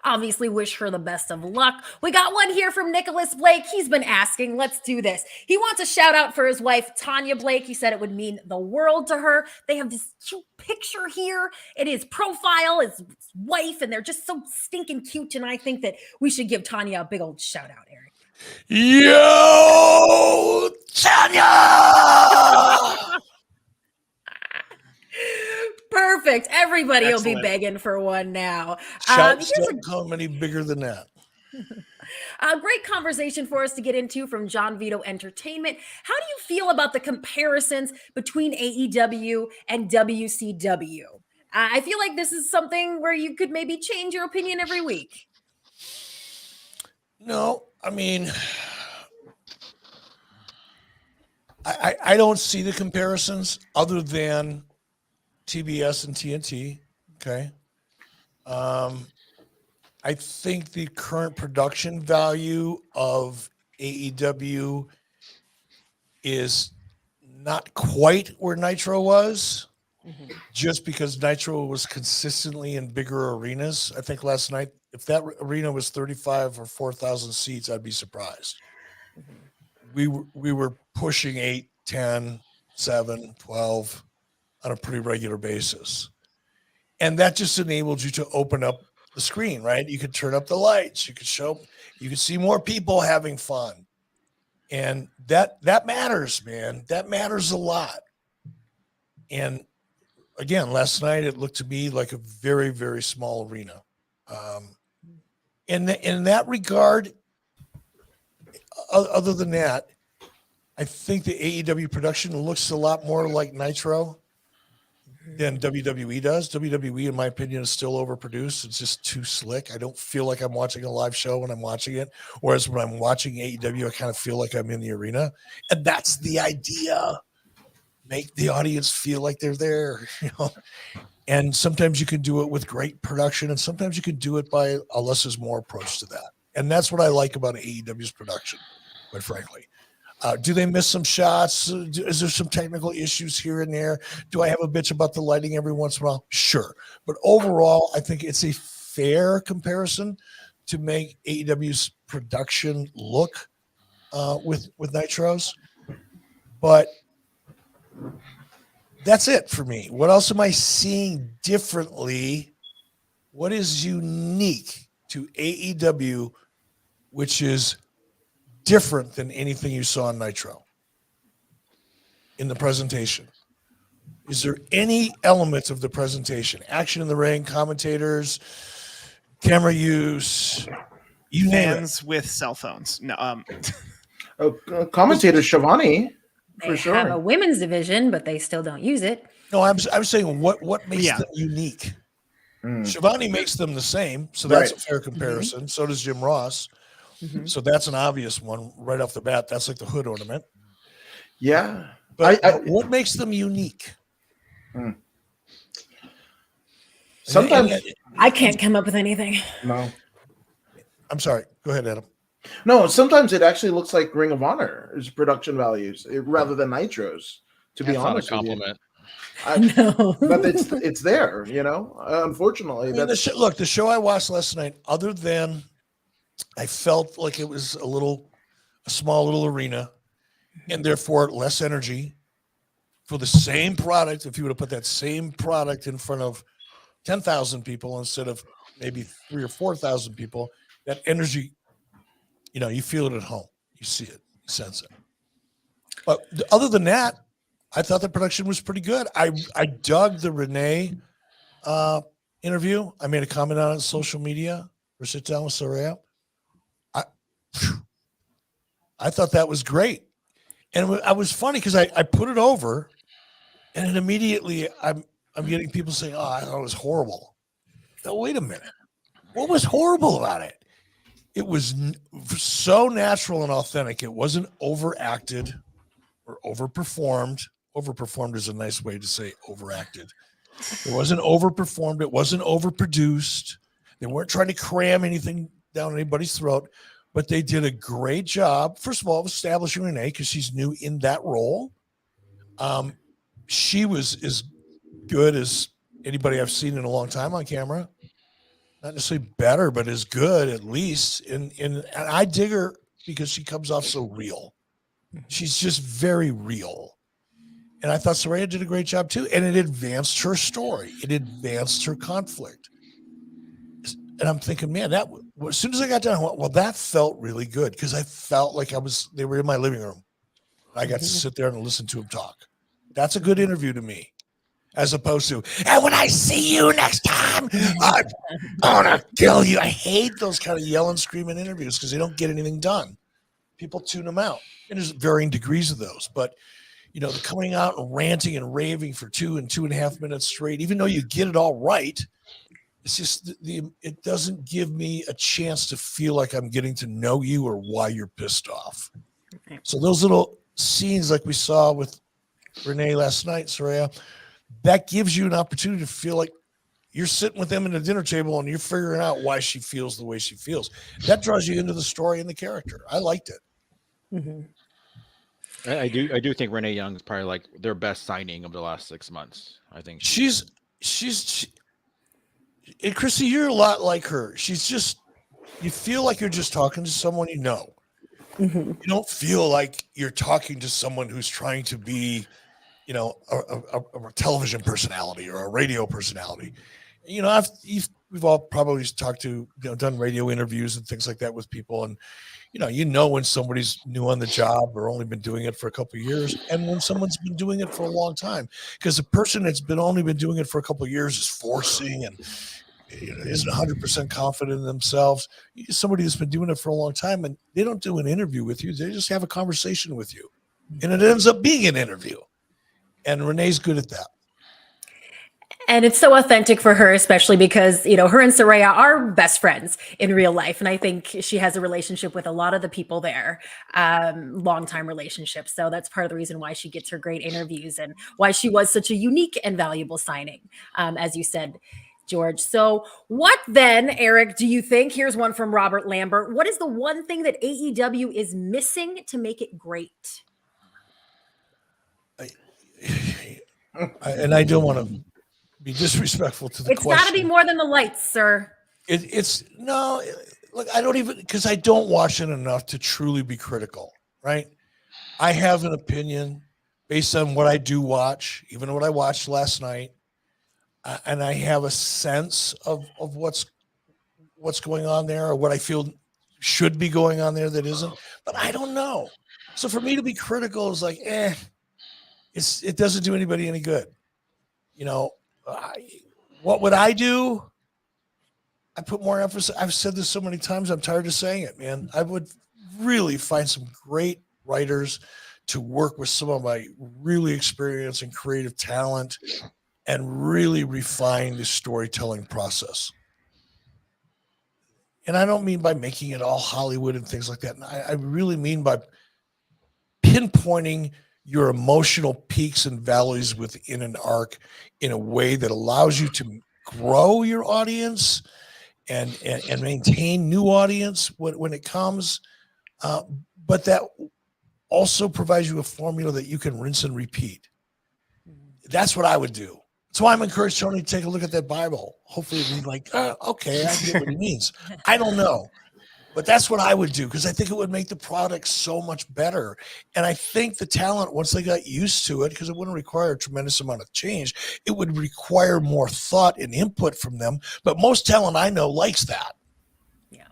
Speaker 1: obviously wish her the best of luck. We got one here from Nicholas Blake. He's been asking, let's do this. He wants a shout out for his wife, Tanya Blake. He said it would mean the world to her. They have this cute picture here in his profile, his wife, and they're just so stinking cute, and I think that we should give Tanya a big old shout out, Eric.
Speaker 4: Yo, Tanya!
Speaker 1: Perfect. Everybody
Speaker 3: Excellent.
Speaker 1: will be begging for one now.
Speaker 4: Shouts don't come any bigger than that.
Speaker 1: A great conversation for us to get into from John Vito Entertainment. How do you feel about the comparisons between AEW and WCW? I feel like this is something where you could maybe change your opinion every week.
Speaker 4: No, I mean, I don't see the comparisons other than TBS and TNT. Okay. I think the current production value of AEW is not quite where Nitro was, just because Nitro was consistently in bigger arenas. I think last night, if that arena was 35 or 4,000 seats, I'd be surprised. We were pushing 8, 10, 7, 12 on a pretty regular basis. And that just enabled you to open up the screen, right? You could turn up the lights. You could see more people having fun. And that matters, man. That matters a lot. And again, last night, it looked to me like a very, very small arena. In that regard, other than that, I think the AEW production looks a lot more like Nitro than WWE does. WWE, in my opinion, is still overproduced. It's just too slick. I don't feel like I'm watching a live show when I'm watching it. Whereas when I'm watching AEW, I kind of feel like I'm in the arena. And that's the idea. Make the audience feel like they're there. And sometimes you can do it with great production, and sometimes you can do it by a less is more approach to that. And that's what I like about AEW's production, quite frankly. Do they miss some shots? Is there some technical issues here and there? Do I have a bitch about the lighting every once in a while? Sure. But overall, I think it's a fair comparison to make AEW's production look with Nitros. But that's it for me. What else am I seeing differently? What is unique to AEW, which is different than anything you saw on Nitro in the presentation? Is there any element of the presentation, action in the ring, commentators, camera use, you name it?
Speaker 3: Fans with cell phones. No,
Speaker 2: Commentator Shivani,
Speaker 1: They
Speaker 2: for sure.
Speaker 1: have a women's division, but they still don't use it.
Speaker 4: No, I'm saying what makes them unique. Shivani makes them the same, so that's a fair comparison. So does Jim Ross. So that's an obvious one right off the bat. That's like the hood ornament.
Speaker 2: Yeah.
Speaker 4: But what makes them unique?
Speaker 2: Sometimes
Speaker 1: I can't come up with anything.
Speaker 2: no.
Speaker 4: I'm sorry. Go ahead, Adam.
Speaker 2: No, sometimes it actually looks like Ring of Honor's production values rather than Nitros, to be
Speaker 5: That's
Speaker 2: honest
Speaker 5: not a
Speaker 2: with you.
Speaker 5: compliment.
Speaker 1: No.
Speaker 2: But it's there, unfortunately.
Speaker 4: I mean, the show I watched last night, other than I felt like it was a small little arena, and therefore less energy for the same product. If you would have put that same product in front of 10,000 people instead of maybe 3,000 or 4,000 people, that energy, you feel it at home. You see it, you sense it. But other than that, I thought the production was pretty good. I dug the Renee interview. I made a comment on it on social media or sit down with Saraya. I thought that was great. And I was funny because I put it over, and then immediately I'm getting people saying, "Oh, I thought it was horrible." Now, wait a minute. What was horrible about it? It was so natural and authentic. It wasn't overacted or overperformed. Overperformed is a nice way to say overacted. It wasn't overperformed. It wasn't overproduced. They weren't trying to cram anything down anybody's throat, but they did a great job. First of all, of establishing Renee because she's new in that role. She was as good as anybody I've seen in a long time on camera. Not necessarily better, but as good at least. And I dig her because she comes off so real. She's just very real. And I thought Saraya did a great job too. And it advanced her story. It advanced her conflict. And I'm thinking, man, as soon as I got done, I went, well, that felt really good because I felt like they were in my living room. I got to sit there and listen to them talk. That's a good interview to me, as opposed to, and when I see you next time, I'm gonna kill you. I hate those kind of yelling, screaming interviews because they don't get anything done. People tune them out. And there's varying degrees of those, but the coming out and ranting and raving for 2 and 2.5 minutes straight, even though you get it all right, it's just it doesn't give me a chance to feel like I'm getting to know you or why you're pissed off. Okay. So those little scenes like we saw with Renee last night, Saraya, that gives you an opportunity to feel like you're sitting with them at a dinner table and you're figuring out why she feels the way she feels. That draws you into the story and the character. I liked it.
Speaker 1: Mm-hmm.
Speaker 5: I do think Renee Young is probably like their best signing of the last 6 months. I think
Speaker 4: she's and Christy, you're a lot like her. She's just, you feel like you're just talking to someone you know. Mm-hmm. You don't feel like you're talking to someone who's trying to be, a television personality or a radio personality. We've all probably talked to, done radio interviews and things like that with people. And, when somebody's new on the job or only been doing it for a couple of years and when someone's been doing it for a long time, because the person that's only been doing it for a couple of years is forcing and isn't 100% confident in themselves. Somebody that's been doing it for a long time and they don't do an interview with you. They just have a conversation with you and it ends up being an interview. And Renee's good at that.
Speaker 1: And it's so authentic for her, especially because, her and Soraya are best friends in real life. And I think she has a relationship with a lot of the people there, long-time relationships. So that's part of the reason why she gets her great interviews and why she was such a unique and valuable signing, as you said, George. So what then, Eric, do you think? Here's one from Robert Lambert. What is the one thing that AEW is missing to make it great?
Speaker 4: And I don't want to be disrespectful to the
Speaker 1: It's
Speaker 4: question.
Speaker 1: got to be more than the lights, sir.
Speaker 4: Look, I don't even, because I don't watch it enough to truly be critical, right? I have an opinion based on what I do watch, even what I watched last night, and I have a sense of what's going on there, or what I feel should be going on there that isn't, but I don't know. So for me to be critical is like, it doesn't do anybody any good. What would I do? I put more emphasis. I've said this so many times, I'm tired of saying it, man. I would really find some great writers to work with some of my really experienced and creative talent and really refine the storytelling process. And I don't mean by making it all Hollywood and things like that. I really mean by pinpointing your emotional peaks and valleys within an arc in a way that allows you to grow your audience and maintain new audience when it comes, but that also provides you a formula that you can rinse and repeat. That's what I would do. That's why I'm encouraged Tony to take a look at that Bible. Hopefully it'll be like, okay, I get what he means. I don't know. But that's what I would do, because I think it would make the product so much better. And I think the talent, once they got used to it, because it wouldn't require a tremendous amount of change, it would require more thought and input from them. But most talent I know likes that.
Speaker 1: Yeah.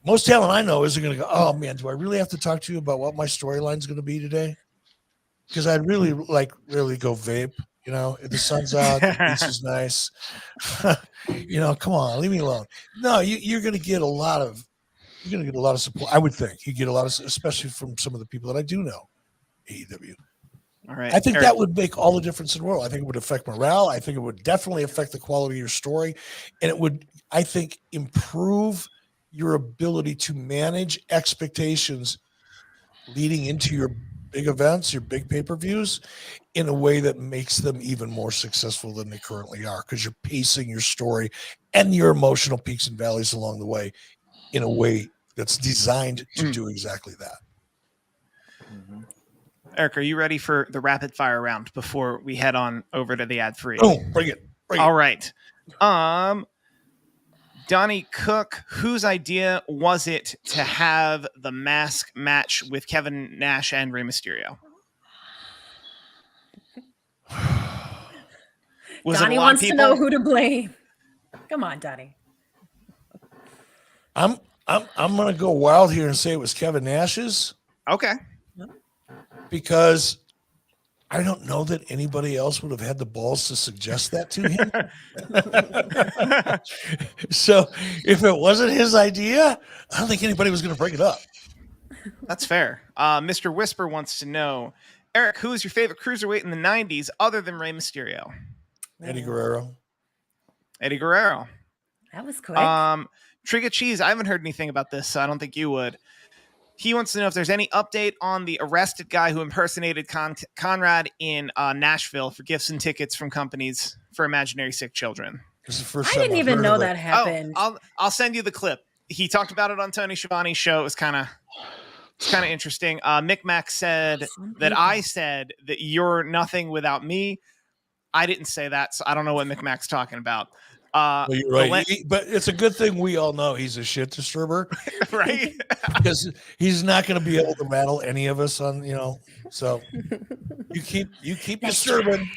Speaker 4: Most talent I know isn't going to go, oh, man, do I really have to talk to you about what my storyline is going to be today? Because I'd really really go vape. If the sun's out, the beach is nice. Come on, leave me alone. No, you're going to get a lot of support. I would think you get a lot of, especially from some of the people that I do know, AEW.
Speaker 3: All right.
Speaker 4: I think
Speaker 3: Eric.
Speaker 4: that would make all the difference in the world. I think it would affect morale. I think it would definitely affect the quality of your story. And it would, I think, improve your ability to manage expectations leading into your big events, your big pay-per-views, in a way that makes them even more successful than they currently are, because you're pacing your story and your emotional peaks and valleys along the way in a way that's designed to do exactly that.
Speaker 3: Eric, are you ready for the rapid fire round before we head on over to the ad free?
Speaker 4: Oh, bring it.
Speaker 3: All right. Donnie Cook, whose idea was it to have the mask match with Kevin Nash and Rey Mysterio?
Speaker 1: Donnie wants to know who to blame. Come on, Donnie.
Speaker 4: I'm gonna go wild here and say it was Kevin Nash's.
Speaker 3: Okay.
Speaker 4: Because I don't know that anybody else would have had the balls to suggest that to him. So if it wasn't his idea, I don't think anybody was going to bring it up.
Speaker 3: That's fair. Mr. Whisper wants to know, Eric, who is your favorite cruiserweight in the 90s other than Rey Mysterio?
Speaker 4: Eddie Guerrero.
Speaker 3: Eddie Guerrero.
Speaker 1: That was quick.
Speaker 3: Trigger Cheese, I haven't heard anything about this, so I don't think you would. He wants to know if there's any update on the arrested guy who impersonated Conrad in Nashville for gifts and tickets from companies for imaginary sick children.
Speaker 4: This is the first
Speaker 1: I
Speaker 4: time
Speaker 1: didn't
Speaker 4: I've
Speaker 1: even
Speaker 4: heard
Speaker 1: know
Speaker 4: of it.
Speaker 1: that happened.
Speaker 3: I'll send you the clip. He talked about it on Tony Schiavone's show. It was kind of interesting. Mick Mac said that I said that you're nothing without me. I didn't say that, so I don't know what Mick Mac's talking about.
Speaker 4: Well, you're right. But it's a good thing we all know he's a shit disturber,
Speaker 3: right?
Speaker 4: Because he's not going to be able to rattle any of us on, So you keep disturbing.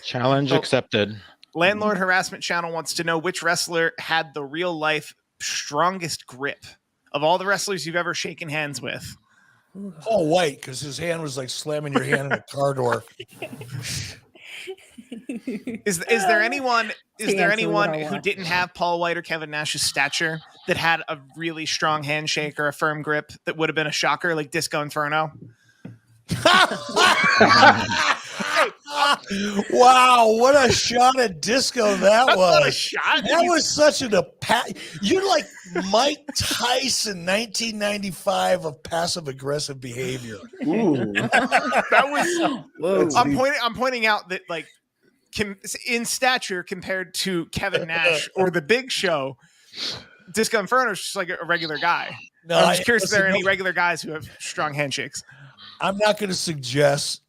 Speaker 5: Challenge accepted.
Speaker 3: Landlord Harassment Channel wants to know which wrestler had the real life strongest grip of all the wrestlers you've ever shaken hands with.
Speaker 4: Paul White, because his hand was like slamming your hand in a car door.
Speaker 3: Is there anyone who didn't have Paul White or Kevin Nash's stature that had a really strong handshake or a firm grip that would have been a shocker, like Disco Inferno?
Speaker 4: Wow, what a shot at disco that
Speaker 3: That's
Speaker 4: was.
Speaker 3: not a shot.
Speaker 4: That was such you're like Mike Tyson 1995 of passive aggressive behavior.
Speaker 2: Ooh.
Speaker 3: That was.
Speaker 2: Whoa.
Speaker 3: I'm pointing out that like in stature compared to Kevin Nash or the Big Show, Disco Inferno is just like a regular guy.
Speaker 4: No,
Speaker 3: I'm just curious if there are any regular guys who have strong handshakes.
Speaker 4: I'm not going to suggest.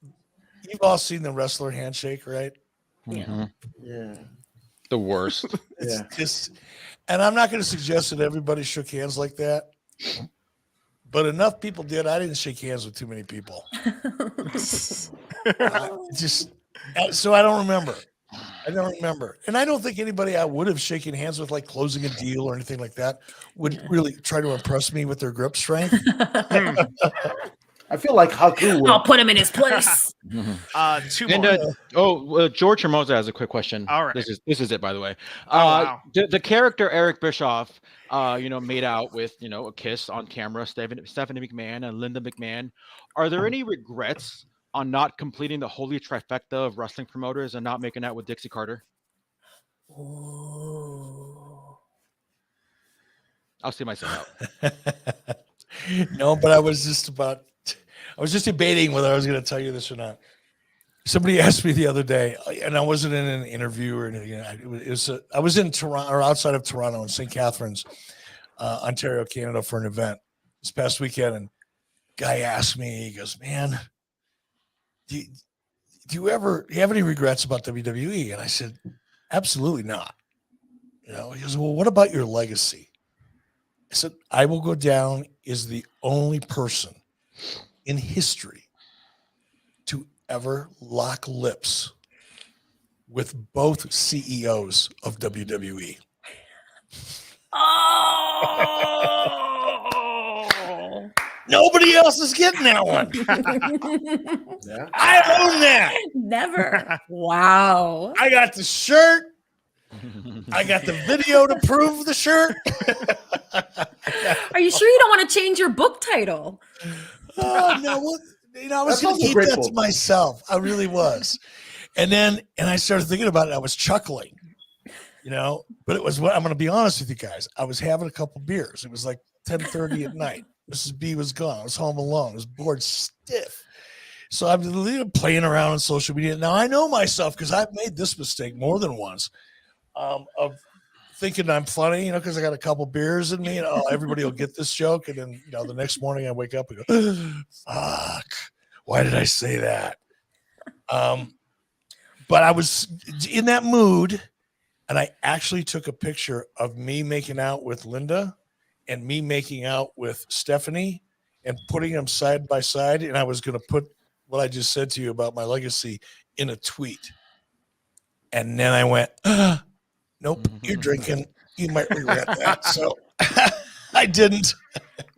Speaker 4: You've all seen the wrestler handshake, right?
Speaker 5: Mhm.
Speaker 2: Yeah.
Speaker 5: The worst.
Speaker 2: Yeah.
Speaker 4: And I'm not going to suggest that everybody shook hands like that, but enough people did. I didn't shake hands with too many people. So I don't remember. And I don't think anybody I would have shaken hands with, like closing a deal or anything like that, would really try to impress me with their grip strength.
Speaker 2: I feel like Haku would.
Speaker 1: I'll put him in his place.
Speaker 3: Two
Speaker 5: And
Speaker 3: more.
Speaker 5: George Hermoza has a quick question.
Speaker 3: All right.
Speaker 5: This is it, by the way.
Speaker 3: Wow.
Speaker 5: The character Eric Bischoff, made out with a kiss on camera, Stephanie McMahon and Linda McMahon. Are there any regrets on not completing the holy trifecta of wrestling promoters and not making out with Dixie Carter?
Speaker 4: Ooh.
Speaker 5: I'll see myself out.
Speaker 4: No, but I was just debating whether I was going to tell you this or not. Somebody asked me the other day, and I wasn't in an interview or anything. I was in Toronto or outside of Toronto in St. Catharines, Ontario, Canada, for an event this past weekend. And guy asked me, he goes, "Man, do you have any regrets about WWE?" And I said, "Absolutely not." He goes, "Well, what about your legacy?" I said, "I will go down as the only person in history to ever lock lips with both CEOs of WWE."
Speaker 1: Oh.
Speaker 4: Nobody else is getting that one.
Speaker 2: Yeah.
Speaker 4: I own that.
Speaker 1: Never. Wow.
Speaker 4: I got the shirt. I got the video to prove the shirt.
Speaker 1: Are you sure you don't want to change your book title?
Speaker 4: Oh no! Well, I was going to keep that to myself. I really was. And I started thinking about it. I was chuckling, but it was what I'm going to be honest with you guys. I was having a couple beers. It was like 10:30 at night. Mrs. B was gone. I was home alone. I was bored stiff. So I'm playing around on social media. Now I know myself because I've made this mistake more than once of thinking I'm funny, because I got a couple beers in me and everybody will get this joke. And then, the next morning I wake up and go, fuck, why did I say that? But I was in that mood and I actually took a picture of me making out with Linda and me making out with Stephanie and putting them side by side. And I was going to put what I just said to you about my legacy in a tweet. And then I went, nope, you're drinking. You might regret that. So I didn't.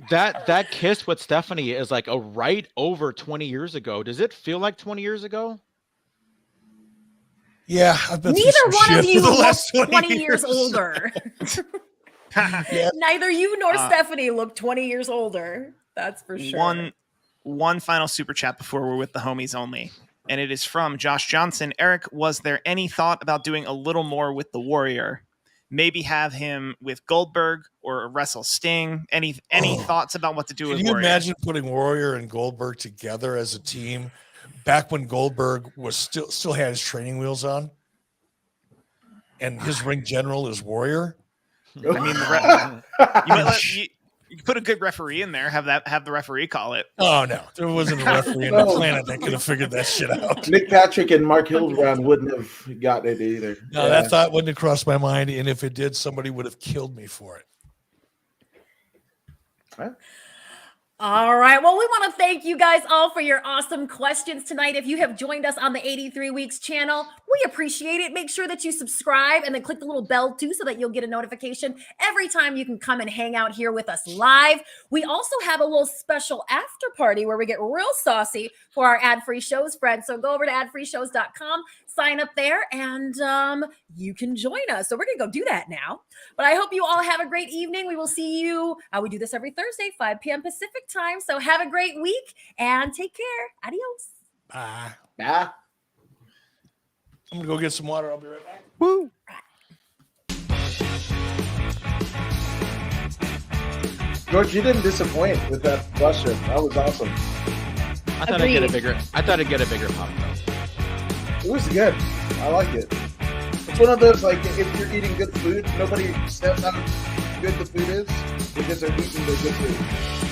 Speaker 5: That kiss with Stephanie is like a right over 20 years ago. Does it feel like 20 years ago?
Speaker 4: Yeah, I've been
Speaker 1: Neither
Speaker 4: through some
Speaker 1: one of
Speaker 4: shit
Speaker 1: you
Speaker 4: for the
Speaker 1: look
Speaker 4: last
Speaker 1: 20 years older.
Speaker 4: Yeah.
Speaker 1: Neither you nor Stephanie look 20 years older. That's for sure.
Speaker 3: One final super chat before we're with the homies only. And it is from Josh Johnson. Eric, was there any thought about doing a little more with the Warrior? Maybe have him with Goldberg or wrestle Sting? Any thoughts about what to do with
Speaker 4: Can you
Speaker 3: Warrior?
Speaker 4: imagine putting Warrior and Goldberg together as a team back when Goldberg was still had his training wheels on and his ring general is Warrior?
Speaker 3: I mean, you could put a good referee in there. Have the referee call it.
Speaker 4: Oh no, there wasn't a referee on the planet that could have figured that shit out.
Speaker 2: Nick Patrick and Mark Hildebrand wouldn't have gotten it either.
Speaker 4: No, that thought wouldn't have crossed my mind, and if it did, somebody would have killed me for it.
Speaker 2: Huh?
Speaker 1: All right. Well, we want to thank you guys all for your awesome questions tonight. If you have joined us on the 83 Weeks channel, we appreciate it. Make sure that you subscribe and then click the little bell too so that you'll get a notification every time you can come and hang out here with us live. We also have a little special after party where we get real saucy for our ad-free shows friends. So go over to adfreeshows.com, sign up there, and you can join us. So we're going to go do that now. But I hope you all have a great evening. We will see you. We do this every Thursday, 5 p.m. Pacific time. So have a great week and take care. Adios.
Speaker 4: Bye.
Speaker 2: Bye.
Speaker 4: I'm gonna go get some water. I'll be right back.
Speaker 5: Woo!
Speaker 2: George, you didn't disappoint with that question. That was awesome.
Speaker 5: I thought I'd get a bigger pop though.
Speaker 2: It was good. I like it. It's one of those, like, if you're eating good food, nobody steps on how good the food is because they're eating the good food.